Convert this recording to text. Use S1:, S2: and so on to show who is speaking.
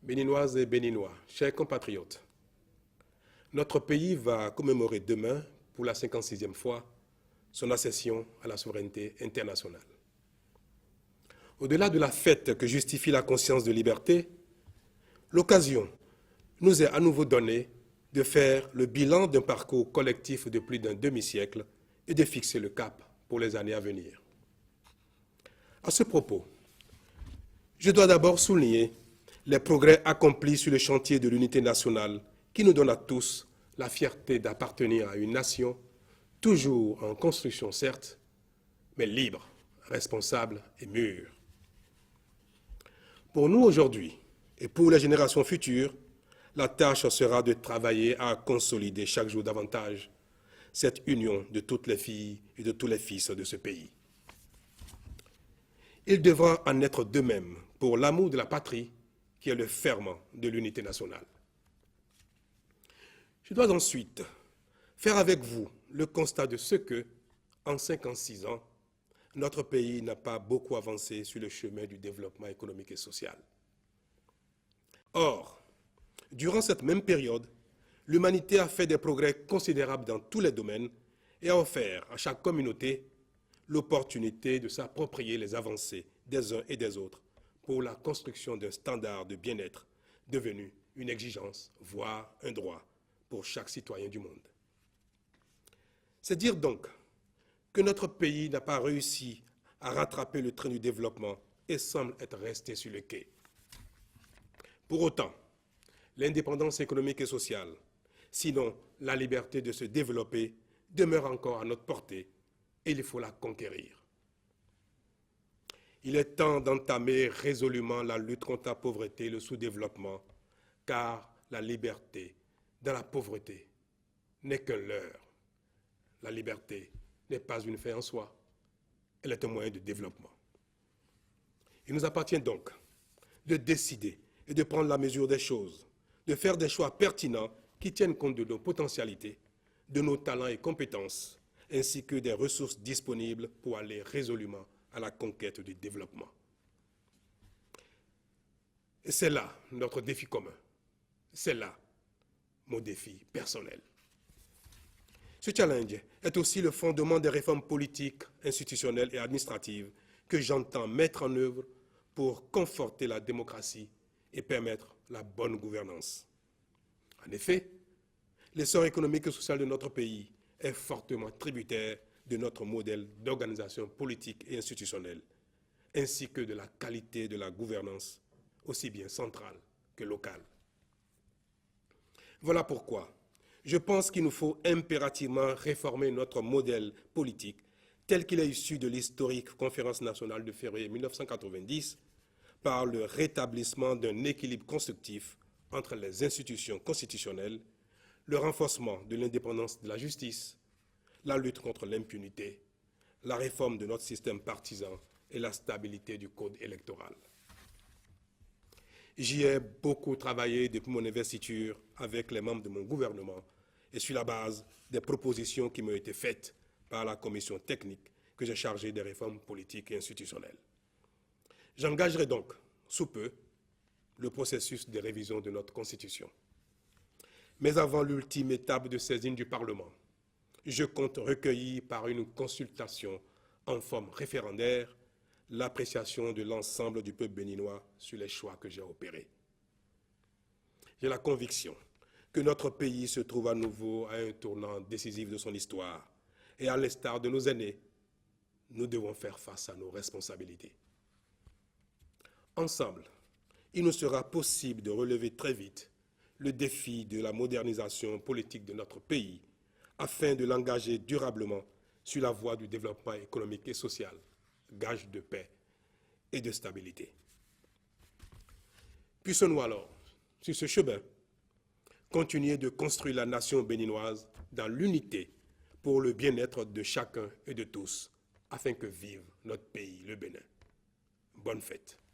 S1: Béninoises et Béninois, chers compatriotes, notre pays va commémorer demain, pour la 56e fois, son accession à la souveraineté internationale. Au-delà de la fête que justifie la conscience de liberté, l'occasion nous est à nouveau donnée de faire le bilan d'un parcours collectif de plus d'un demi-siècle et de fixer le cap pour les années à venir. À ce propos, je dois d'abord souligner les progrès accomplis sur le chantier de l'unité nationale qui nous donne à tous la fierté d'appartenir à une nation toujours en construction certes, mais libre, responsable et mûre. Pour nous aujourd'hui et pour les générations futures, la tâche sera de travailler à consolider chaque jour davantage cette union de toutes les filles et de tous les fils de ce pays. Il devra en être de même pour l'amour de la patrie qui est le ferment de l'unité nationale. Je dois ensuite faire avec vous le constat de ce que, en 56 ans, notre pays n'a pas beaucoup avancé sur le chemin du développement économique et social. Or, durant cette même période, l'humanité a fait des progrès considérables dans tous les domaines et a offert à chaque communauté l'opportunité de s'approprier les avancées des uns et des autres pour la construction d'un standard de bien-être devenu une exigence, voire un droit pour chaque citoyen du monde. C'est dire donc que notre pays n'a pas réussi à rattraper le train du développement et semble être resté sur le quai. Pour autant, l'indépendance économique et sociale, sinon la liberté de se développer, demeure encore à notre portée et il faut la conquérir. Il est temps d'entamer résolument la lutte contre la pauvreté et le sous-développement, car la liberté dans la pauvreté n'est qu'un leurre. La liberté n'est pas une fin en soi, elle est un moyen de développement. Il nous appartient donc de décider et de prendre la mesure des choses, de faire des choix pertinents qui tiennent compte de nos potentialités, de nos talents et compétences, ainsi que des ressources disponibles pour aller résolument à la conquête du développement. Et c'est là notre défi commun. C'est là mon défi personnel. Ce challenge est aussi le fondement des réformes politiques, institutionnelles et administratives que j'entends mettre en œuvre pour conforter la démocratie et permettre la bonne gouvernance. En effet, l'essor économique et social de notre pays est fortement tributaire de notre modèle d'organisation politique et institutionnelle, ainsi que de la qualité de la gouvernance, aussi bien centrale que locale. Voilà pourquoi je pense qu'il nous faut impérativement réformer notre modèle politique tel qu'il est issu de l'historique Conférence nationale de février 1990 par le rétablissement d'un équilibre constructif entre les institutions constitutionnelles, le renforcement de l'indépendance de la justice, la lutte contre l'impunité, la réforme de notre système partisan et la stabilité du code électoral. J'y ai beaucoup travaillé depuis mon investiture avec les membres de mon gouvernement et sur la base des propositions qui m'ont été faites par la commission technique que j'ai chargée des réformes politiques et institutionnelles. J'engagerai donc, sous peu, le processus de révision de notre Constitution. Mais avant l'ultime étape de saisine du Parlement, je compte recueillir par une consultation en forme référendaire l'appréciation de l'ensemble du peuple béninois sur les choix que j'ai opérés. J'ai la conviction que notre pays se trouve à nouveau à un tournant décisif de son histoire et à l'instar de nos aînés, nous devons faire face à nos responsabilités. Ensemble, il nous sera possible de relever très vite le défi de la modernisation politique de notre pays afin de l'engager durablement sur la voie du développement économique et social, gage de paix et de stabilité. Puissions-nous alors, sur ce chemin, continuer de construire la nation béninoise dans l'unité pour le bien-être de chacun et de tous, afin que vive notre pays, le Bénin. Bonne fête.